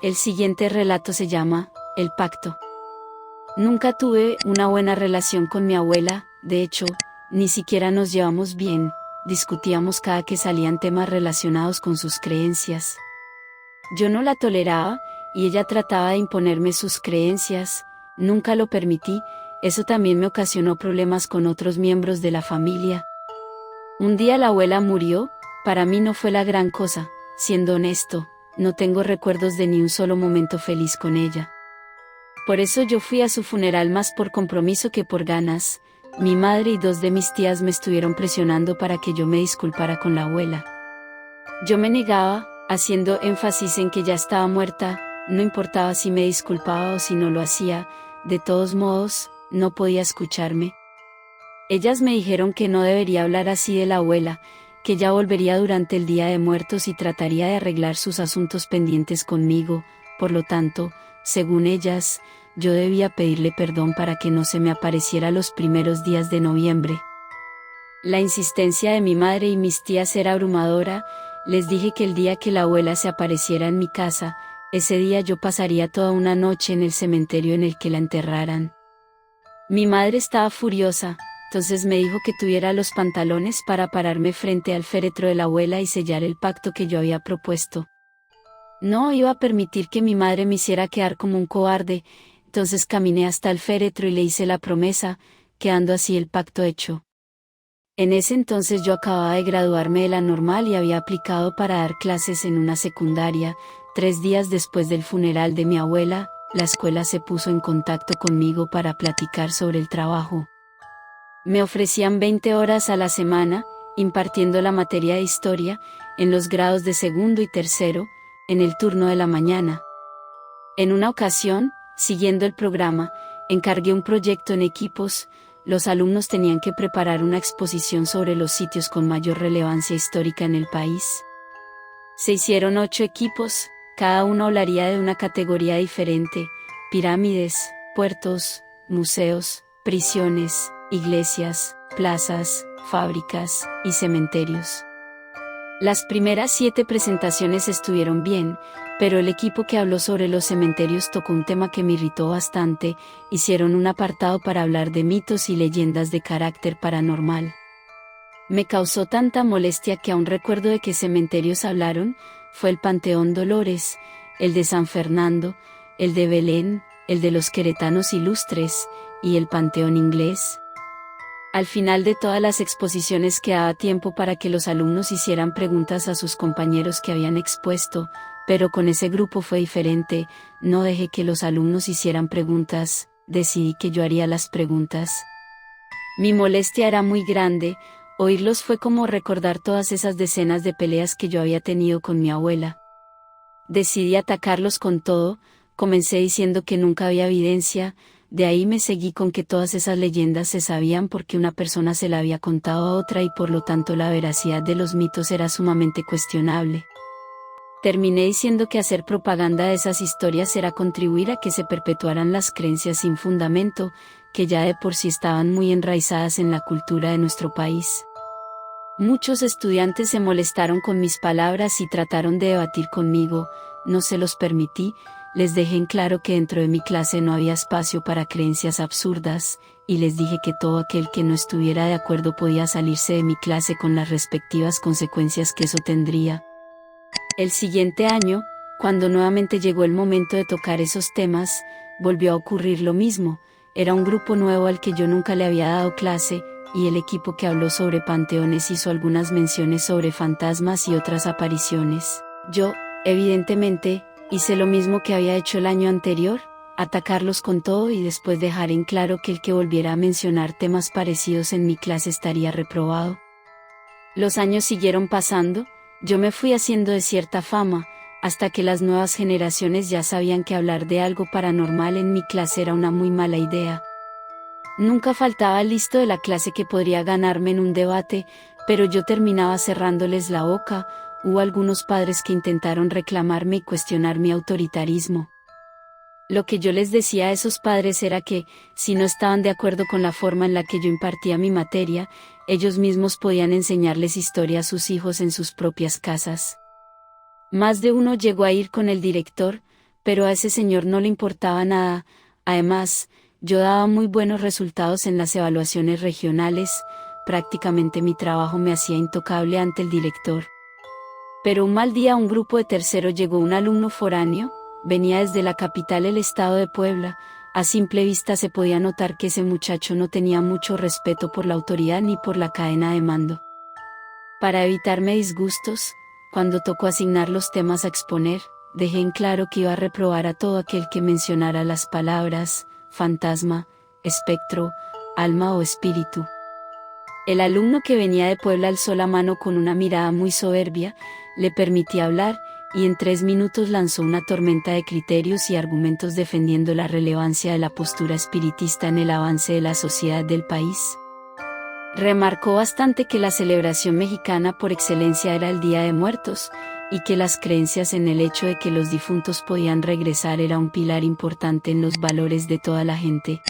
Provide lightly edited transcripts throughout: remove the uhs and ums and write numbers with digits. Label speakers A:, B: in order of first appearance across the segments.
A: El siguiente relato se llama El pacto. Nunca tuve una buena relación con mi abuela, de hecho, ni siquiera nos llevamos bien, discutíamos cada que salían temas relacionados con sus creencias. Yo no la toleraba, y ella trataba de imponerme sus creencias, nunca lo permití, eso también me ocasionó problemas con otros miembros de la familia. Un día la abuela murió, para mí no fue la gran cosa, siendo honesto, no tengo recuerdos de ni un solo momento feliz con ella. Por eso yo fui a su funeral más por compromiso que por ganas. Mi madre y dos de mis tías me estuvieron presionando para que yo me disculpara con la abuela. Yo me negaba, haciendo énfasis en que ya estaba muerta, no importaba si me disculpaba o si no lo hacía, de todos modos, no podía escucharme. Ellas me dijeron que no debería hablar así de la abuela, que ya volvería durante el Día de Muertos y trataría de arreglar sus asuntos pendientes conmigo, por lo tanto, según ellas, yo debía pedirle perdón para que no se me apareciera los primeros días de noviembre. La insistencia de mi madre y mis tías era abrumadora, les dije que el día que la abuela se apareciera en mi casa, ese día yo pasaría toda una noche en el cementerio en el que la enterraran. Mi madre estaba furiosa, entonces me dijo que tuviera los pantalones para pararme frente al féretro de la abuela y sellar el pacto que yo había propuesto. No iba a permitir que mi madre me hiciera quedar como un cobarde, entonces caminé hasta el féretro y le hice la promesa, quedando así el pacto hecho. En ese entonces yo acababa de graduarme de la normal y había aplicado para dar clases en una secundaria. 3 días después del funeral de mi abuela, la escuela se puso en contacto conmigo para platicar sobre el trabajo. Me ofrecían 20 horas a la semana, impartiendo la materia de historia, en los grados de segundo y tercero, en el turno de la mañana. En una ocasión, siguiendo el programa, encargué un proyecto en equipos. Los alumnos tenían que preparar una exposición sobre los sitios con mayor relevancia histórica en el país. Se hicieron 8 equipos, cada uno hablaría de una categoría diferente: pirámides, puertos, museos, prisiones, iglesias, plazas, fábricas y cementerios. Las primeras 7 presentaciones estuvieron bien, pero el equipo que habló sobre los cementerios tocó un tema que me irritó bastante. Hicieron un apartado para hablar de mitos y leyendas de carácter paranormal. Me causó tanta molestia que aún recuerdo de qué cementerios hablaron. Fue el Panteón Dolores, el de San Fernando, el de Belén, el de los queretanos ilustres, y el Panteón Inglés. Al final de todas las exposiciones quedaba tiempo para que los alumnos hicieran preguntas a sus compañeros que habían expuesto, pero con ese grupo fue diferente. No dejé que los alumnos hicieran preguntas, decidí que yo haría las preguntas. Mi molestia era muy grande, oírlos fue como recordar todas esas decenas de peleas que yo había tenido con mi abuela. Decidí atacarlos con todo, comencé diciendo que nunca había evidencia. De ahí me seguí con que todas esas leyendas se sabían porque una persona se la había contado a otra y por lo tanto la veracidad de los mitos era sumamente cuestionable. Terminé diciendo que hacer propaganda de esas historias era contribuir a que se perpetuaran las creencias sin fundamento, que ya de por sí estaban muy enraizadas en la cultura de nuestro país. Muchos estudiantes se molestaron con mis palabras y trataron de debatir conmigo. No se los permití. Les dejé en claro que dentro de mi clase no había espacio para creencias absurdas, y les dije que todo aquel que no estuviera de acuerdo podía salirse de mi clase con las respectivas consecuencias que eso tendría. El siguiente año, cuando nuevamente llegó el momento de tocar esos temas, volvió a ocurrir lo mismo. Era un grupo nuevo al que yo nunca le había dado clase, y el equipo que habló sobre panteones hizo algunas menciones sobre fantasmas y otras apariciones. Yo, evidentemente, hice lo mismo que había hecho el año anterior, atacarlos con todo y después dejar en claro que el que volviera a mencionar temas parecidos en mi clase estaría reprobado. Los años siguieron pasando, yo me fui haciendo de cierta fama, hasta que las nuevas generaciones ya sabían que hablar de algo paranormal en mi clase era una muy mala idea. Nunca faltaba el listo de la clase que podría ganarme en un debate, pero yo terminaba cerrándoles la boca. Hubo algunos padres que intentaron reclamarme y cuestionar mi autoritarismo. Lo que yo les decía a esos padres era que, si no estaban de acuerdo con la forma en la que yo impartía mi materia, ellos mismos podían enseñarles historia a sus hijos en sus propias casas. Más de uno llegó a ir con el director, pero a ese señor no le importaba nada. Además, yo daba muy buenos resultados en las evaluaciones regionales, prácticamente mi trabajo me hacía intocable ante el director. Pero un mal día a un grupo de tercero llegó un alumno foráneo, venía desde la capital el estado de Puebla. A simple vista se podía notar que ese muchacho no tenía mucho respeto por la autoridad ni por la cadena de mando. Para evitarme disgustos, cuando tocó asignar los temas a exponer, dejé en claro que iba a reprobar a todo aquel que mencionara las palabras fantasma, espectro, alma o espíritu. El alumno que venía de Puebla alzó la mano con una mirada muy soberbia, le permití hablar, y en 3 minutos lanzó una tormenta de criterios y argumentos defendiendo la relevancia de la postura espiritista en el avance de la sociedad del país. Remarcó bastante que la celebración mexicana por excelencia era el Día de Muertos, y que las creencias en el hecho de que los difuntos podían regresar era un pilar importante en los valores de toda la gente.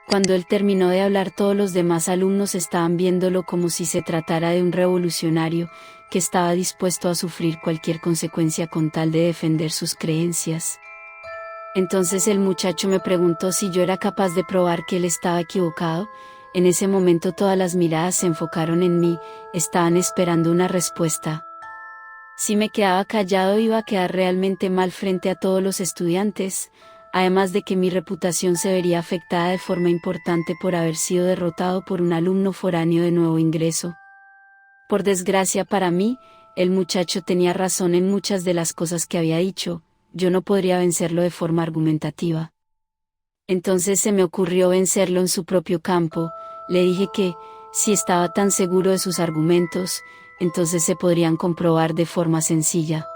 A: Cuando él terminó de hablar, todos los demás alumnos estaban viéndolo como si se tratara de un revolucionario, que estaba dispuesto a sufrir cualquier consecuencia con tal de defender sus creencias. Entonces el muchacho me preguntó si yo era capaz de probar que él estaba equivocado. En ese momento todas las miradas se enfocaron en mí, estaban esperando una respuesta. Si me quedaba callado iba a quedar realmente mal frente a todos los estudiantes, además de que mi reputación se vería afectada de forma importante por haber sido derrotado por un alumno foráneo de nuevo ingreso. Por desgracia para mí, el muchacho tenía razón en muchas de las cosas que había dicho, yo no podría vencerlo de forma argumentativa. Entonces se me ocurrió vencerlo en su propio campo. Le dije que, si estaba tan seguro de sus argumentos, entonces se podrían comprobar de forma sencilla.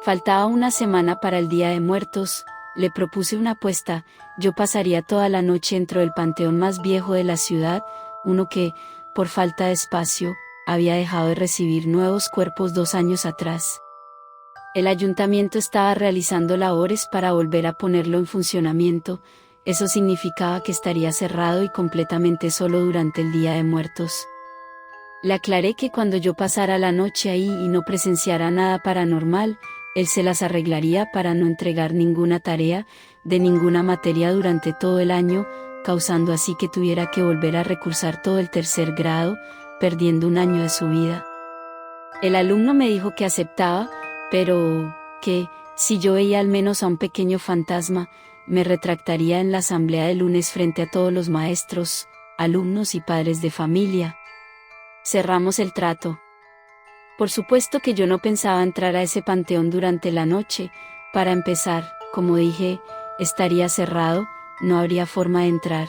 A: Faltaba una semana para el Día de Muertos. Le propuse una apuesta: yo pasaría toda la noche dentro del panteón más viejo de la ciudad, uno que, por falta de espacio, había dejado de recibir nuevos cuerpos 2 años atrás. El ayuntamiento estaba realizando labores para volver a ponerlo en funcionamiento. Eso significaba que estaría cerrado y completamente solo durante el Día de Muertos. Le aclaré que cuando yo pasara la noche ahí y no presenciara nada paranormal, él se las arreglaría para no entregar ninguna tarea, de ninguna materia durante todo el año, causando así que tuviera que volver a recursar todo el 3er grado, perdiendo un año de su vida. El alumno me dijo que aceptaba, pero que, si yo veía al menos a un pequeño fantasma, me retractaría en la asamblea de lunes frente a todos los maestros, alumnos y padres de familia. Cerramos el trato. Por supuesto que yo no pensaba entrar a ese panteón durante la noche. Para empezar, como dije, estaría cerrado, no habría forma de entrar.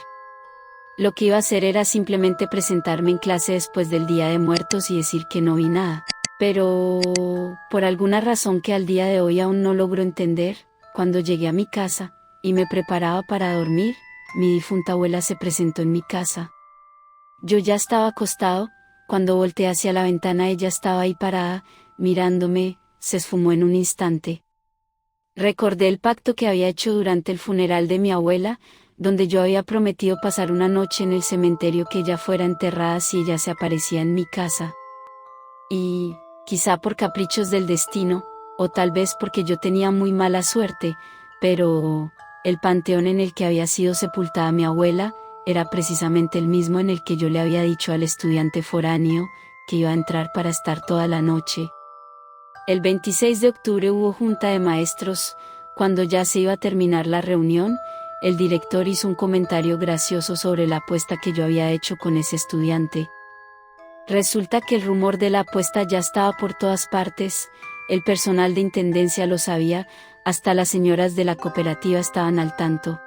A: Lo que iba a hacer era simplemente presentarme en clase después del Día de Muertos y decir que no vi nada. Pero, por alguna razón que al día de hoy aún no logro entender, cuando llegué a mi casa, y me preparaba para dormir, mi difunta abuela se presentó en mi casa. Yo ya estaba acostado. Cuando volteé hacia la ventana ella estaba ahí parada, mirándome, se esfumó en un instante. Recordé el pacto que había hecho durante el funeral de mi abuela, donde yo había prometido pasar una noche en el cementerio que ella fuera enterrada si ella se aparecía en mi casa. Y, quizá por caprichos del destino, o tal vez porque yo tenía muy mala suerte, pero el panteón en el que había sido sepultada mi abuela, era precisamente el mismo en el que yo le había dicho al estudiante foráneo, que iba a entrar para estar toda la noche. El 26 de octubre hubo junta de maestros. Cuando ya se iba a terminar la reunión, el director hizo un comentario gracioso sobre la apuesta que yo había hecho con ese estudiante. Resulta que el rumor de la apuesta ya estaba por todas partes, el personal de intendencia lo sabía, hasta las señoras de la cooperativa estaban al tanto.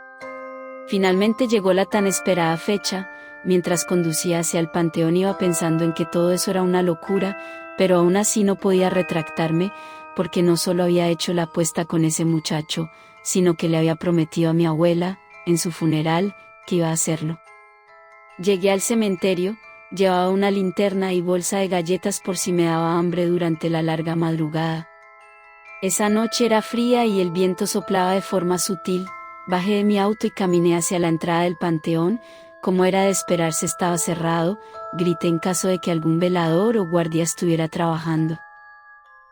A: Finalmente llegó la tan esperada fecha. Mientras conducía hacia el panteón iba pensando en que todo eso era una locura, pero aún así no podía retractarme, porque no solo había hecho la apuesta con ese muchacho, sino que le había prometido a mi abuela, en su funeral, que iba a hacerlo. Llegué al cementerio, llevaba una linterna y bolsa de galletas por si me daba hambre durante la larga madrugada. Esa noche era fría y el viento soplaba de forma sutil. Bajé de mi auto y caminé hacia la entrada del panteón. Como era de esperarse estaba cerrado, grité en caso de que algún velador o guardia estuviera trabajando.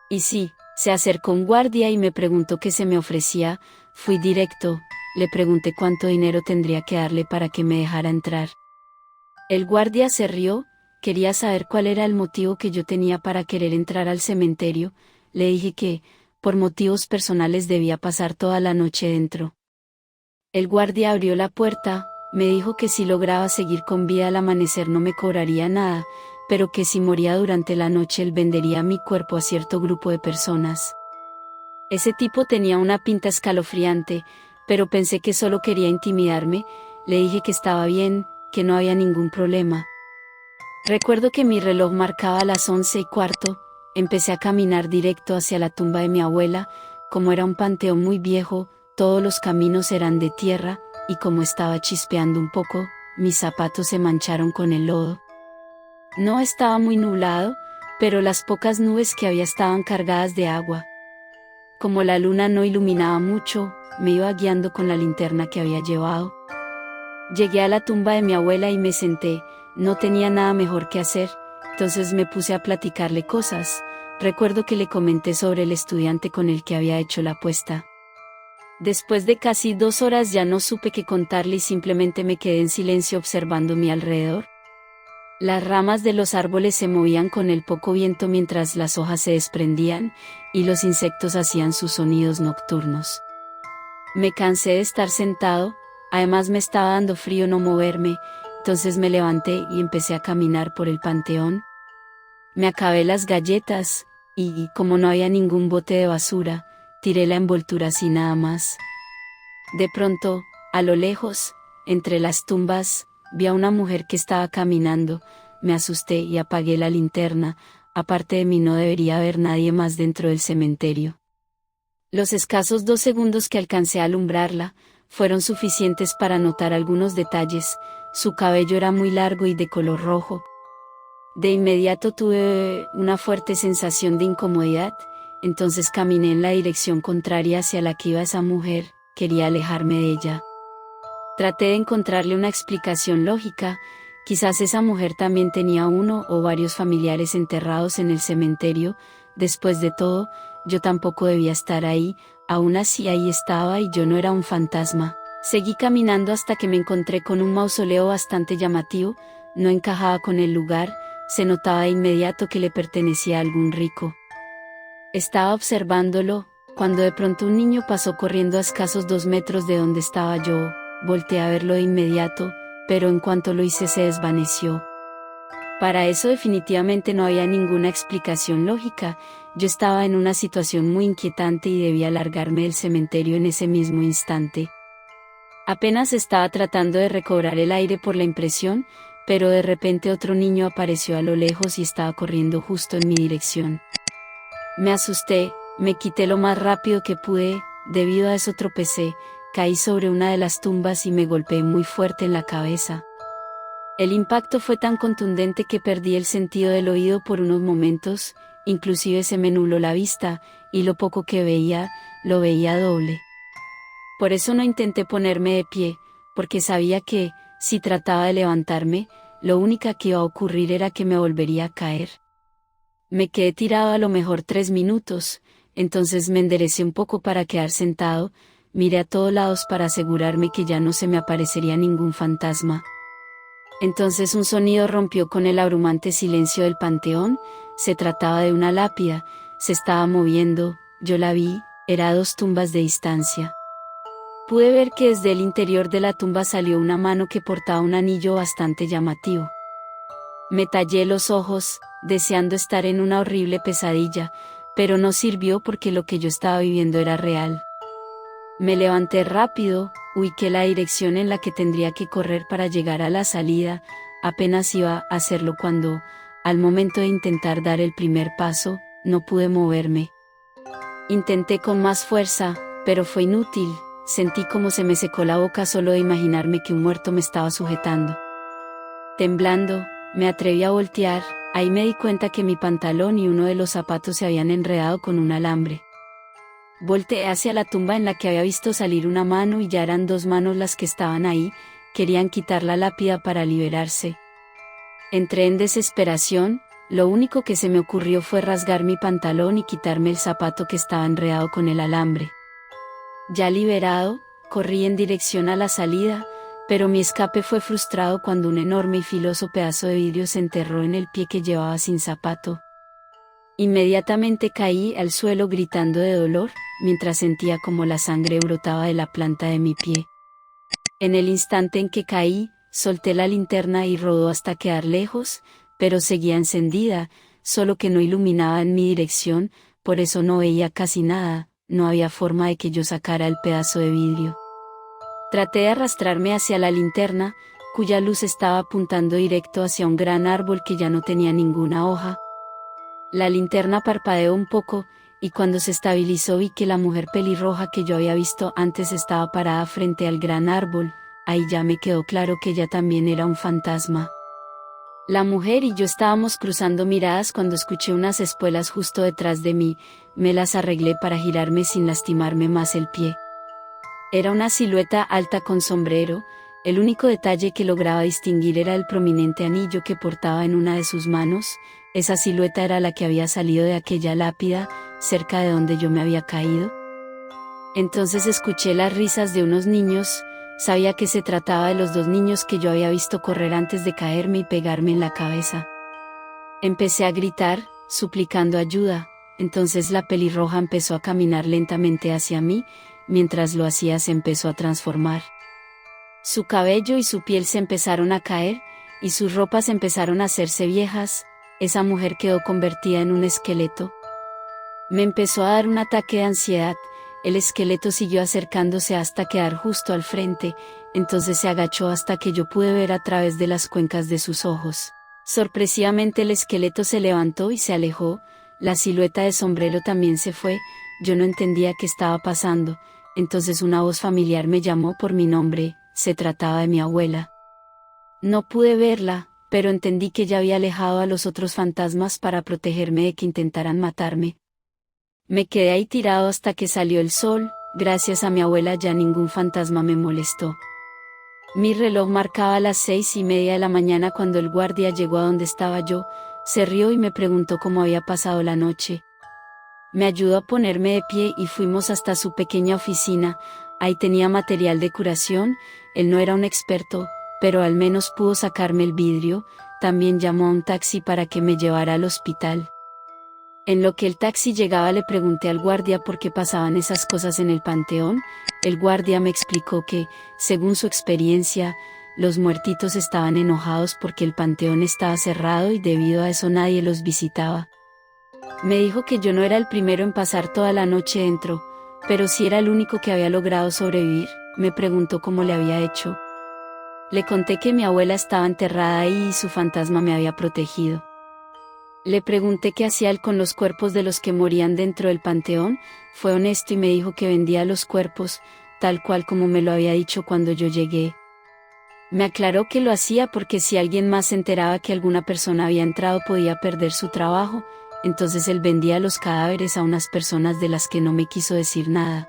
A: Y sí, Se acercó un guardia y me preguntó qué se me ofrecía. Fui directo, le pregunté cuánto dinero tendría que darle para que me dejara entrar. El guardia se rió, quería saber cuál era el motivo que yo tenía para querer entrar al cementerio. Le dije que, por motivos personales, debía pasar toda la noche dentro. El guardia abrió la puerta, me dijo que si lograba seguir con vida al amanecer no me cobraría nada, pero que si moría durante la noche él vendería mi cuerpo a cierto grupo de personas. Ese tipo tenía una pinta escalofriante, pero pensé que solo quería intimidarme. Le dije que estaba bien, que no había ningún problema. Recuerdo que mi reloj marcaba las 11:15, empecé a caminar directo hacia la tumba de mi abuela. Como era un panteón muy viejo, todos los caminos eran de tierra, y como estaba chispeando un poco, mis zapatos se mancharon con el lodo. No estaba muy nublado, pero las pocas nubes que había estaban cargadas de agua. Como la luna no iluminaba mucho, me iba guiando con la linterna que había llevado. Llegué a la tumba de mi abuela y me senté, no tenía nada mejor que hacer, entonces me puse a platicarle cosas. Recuerdo que le comenté sobre el estudiante con el que había hecho la apuesta. Después de casi 2 horas ya no supe qué contarle y simplemente me quedé en silencio observando mi alrededor. Las ramas de los árboles se movían con el poco viento mientras las hojas se desprendían, y los insectos hacían sus sonidos nocturnos. Me cansé de estar sentado, además me estaba dando frío no moverme, entonces me levanté y empecé a caminar por el panteón. Me acabé las galletas, y como no había ningún bote de basura, tiré la envoltura así nada más. De pronto, a lo lejos, entre las tumbas, vi a una mujer que estaba caminando. Me asusté y apagué la linterna. Aparte de mí no debería haber nadie más dentro del cementerio. Los escasos 2 segundos que alcancé a alumbrarla, fueron suficientes para notar algunos detalles. Su cabello era muy largo y de color rojo. De inmediato tuve una fuerte sensación de incomodidad, entonces caminé en la dirección contraria hacia la que iba esa mujer. Quería alejarme de ella. Traté de encontrarle una explicación lógica. Quizás esa mujer también tenía uno o varios familiares enterrados en el cementerio. Después de todo, yo tampoco debía estar ahí. Aún así ahí estaba y yo no era un fantasma. Seguí caminando hasta que me encontré con un mausoleo bastante llamativo. No encajaba con el lugar, se notaba de inmediato que le pertenecía a algún rico. Estaba observándolo, cuando de pronto un niño pasó corriendo a escasos 2 metros de donde estaba yo. Volteé a verlo de inmediato, pero en cuanto lo hice se desvaneció. Para eso definitivamente no había ninguna explicación lógica. Yo estaba en una situación muy inquietante y debía largarme del cementerio en ese mismo instante. Apenas estaba tratando de recobrar el aire por la impresión, pero de repente otro niño apareció a lo lejos y estaba corriendo justo en mi dirección. Me asusté, me quité lo más rápido que pude. Debido a eso tropecé, caí sobre una de las tumbas y me golpeé muy fuerte en la cabeza. El impacto fue tan contundente que perdí el sentido del oído por unos momentos, inclusive se me nubló la vista, y lo poco que veía, lo veía doble. Por eso no intenté ponerme de pie, porque sabía que, si trataba de levantarme, lo único que iba a ocurrir era que me volvería a caer. Me quedé tirado a lo mejor 3 minutos, entonces me enderecé un poco para quedar sentado, miré a todos lados para asegurarme que ya no se me aparecería ningún fantasma. Entonces un sonido rompió con el abrumante silencio del panteón. Se trataba de una lápida, se estaba moviendo, yo la vi, era a 2 tumbas de distancia. Pude ver que desde el interior de la tumba salió una mano que portaba un anillo bastante llamativo. Me tallé los ojos, deseando estar en una horrible pesadilla, pero no sirvió porque lo que yo estaba viviendo era real. Me levanté rápido, ubiqué la dirección en la que tendría que correr para llegar a la salida. Apenas iba a hacerlo cuando, al momento de intentar dar el primer paso, no pude moverme. Intenté con más fuerza, pero fue inútil. Sentí como se me secó la boca solo de imaginarme que un muerto me estaba sujetando. Temblando, me atreví a voltear. Ahí me di cuenta que mi pantalón y uno de los zapatos se habían enredado con un alambre. Volteé hacia la tumba en la que había visto salir una mano y ya eran 2 manos las que estaban ahí, querían quitar la lápida para liberarse. Entré en desesperación, Lo único que se me ocurrió fue rasgar mi pantalón y quitarme el zapato que estaba enredado con el alambre. Ya liberado, corrí en dirección a la salida, pero mi escape fue frustrado cuando un enorme y filoso pedazo de vidrio se enterró en el pie que llevaba sin zapato. Inmediatamente caí al suelo gritando de dolor, mientras sentía como la sangre brotaba de la planta de mi pie. En el instante en que caí, solté la linterna y rodó hasta quedar lejos, pero seguía encendida, solo que no iluminaba en mi dirección, por eso no veía casi nada, no había forma de que yo sacara el pedazo de vidrio. Traté de arrastrarme hacia la linterna, cuya luz estaba apuntando directo hacia un gran árbol que ya no tenía ninguna hoja. La linterna parpadeó un poco, y cuando se estabilizó vi que la mujer pelirroja que yo había visto antes estaba parada frente al gran árbol. Ahí ya me quedó claro que ella también era un fantasma. La mujer y yo estábamos cruzando miradas cuando escuché unas espuelas justo detrás de mí. Me las arreglé para girarme sin lastimarme más el pie. Era una silueta alta con sombrero. El único detalle que lograba distinguir era el prominente anillo que portaba en una de sus manos. Esa silueta era la que había salido de aquella lápida, cerca de donde yo me había caído. Entonces escuché las risas de unos niños. Sabía que se trataba de los dos niños que yo había visto correr antes de caerme y pegarme en la cabeza. Empecé a gritar, suplicando ayuda. Entonces la pelirroja empezó a caminar lentamente hacia mí. Mientras lo hacía se empezó a transformar. Su cabello y su piel se empezaron a caer, y sus ropas empezaron a hacerse viejas. Esa mujer quedó convertida en un esqueleto. Me empezó a dar un ataque de ansiedad. El esqueleto siguió acercándose hasta quedar justo al frente, entonces se agachó hasta que yo pude ver a través de las cuencas de sus ojos. Sorpresivamente el esqueleto se levantó y se alejó. La silueta de sombrero también se fue. Yo no entendía qué estaba pasando. Entonces una voz familiar me llamó por mi nombre. Se trataba de mi abuela. No pude verla, pero entendí que ya había alejado a los otros fantasmas para protegerme de que intentaran matarme. Me quedé ahí tirado hasta que salió el sol. Gracias a mi abuela ya ningún fantasma me molestó. Mi reloj marcaba las 6:30 de la mañana cuando el guardia llegó a donde estaba yo. Se rió y me preguntó cómo había pasado la noche. Me ayudó a ponerme de pie y fuimos hasta su pequeña oficina. Ahí tenía material de curación. Él no era un experto, pero al menos pudo sacarme el vidrio. También llamó a un taxi para que me llevara al hospital. En lo que el taxi llegaba le pregunté al guardia por qué pasaban esas cosas en el panteón. El guardia me explicó que, según su experiencia, los muertitos estaban enojados porque el panteón estaba cerrado y debido a eso nadie los visitaba. Me dijo que yo no era el primero en pasar toda la noche dentro, pero sí era el único que había logrado sobrevivir. Me preguntó cómo le había hecho. Le conté que mi abuela estaba enterrada ahí y su fantasma me había protegido. Le pregunté qué hacía él con los cuerpos de los que morían dentro del panteón. Fue honesto y me dijo que vendía los cuerpos, tal cual como me lo había dicho cuando yo llegué. Me aclaró que lo hacía porque si alguien más se enteraba que alguna persona había entrado podía perder su trabajo, entonces él vendía los cadáveres a unas personas de las que no me quiso decir nada.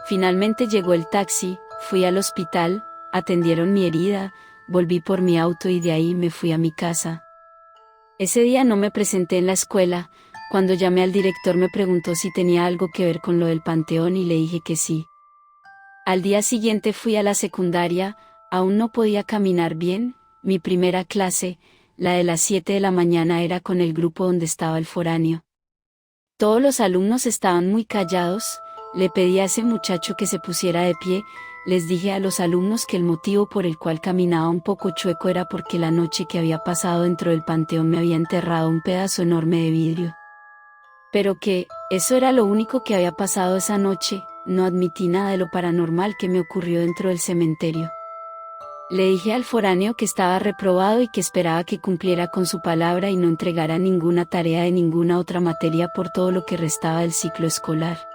A: Finalmente llegó el taxi, fui al hospital, atendieron mi herida, volví por mi auto y de ahí me fui a mi casa. Ese día no me presenté en la escuela. Cuando llamé al director me preguntó si tenía algo que ver con lo del panteón y le dije que sí. Al día siguiente fui a la secundaria. Aún no podía caminar bien. Mi primera clase, la de las 7 de la mañana, era con el grupo donde estaba el foráneo. Todos los alumnos estaban muy callados. Le pedí a ese muchacho que se pusiera de pie. Les dije a los alumnos que el motivo por el cual caminaba un poco chueco era porque la noche que había pasado dentro del panteón me había enterrado un pedazo enorme de vidrio. Pero que, eso era lo único que había pasado esa noche. No admití nada de lo paranormal que me ocurrió dentro del cementerio. Le dije al foráneo que estaba reprobado y que esperaba que cumpliera con su palabra y no entregara ninguna tarea de ninguna otra materia por todo lo que restaba del ciclo escolar.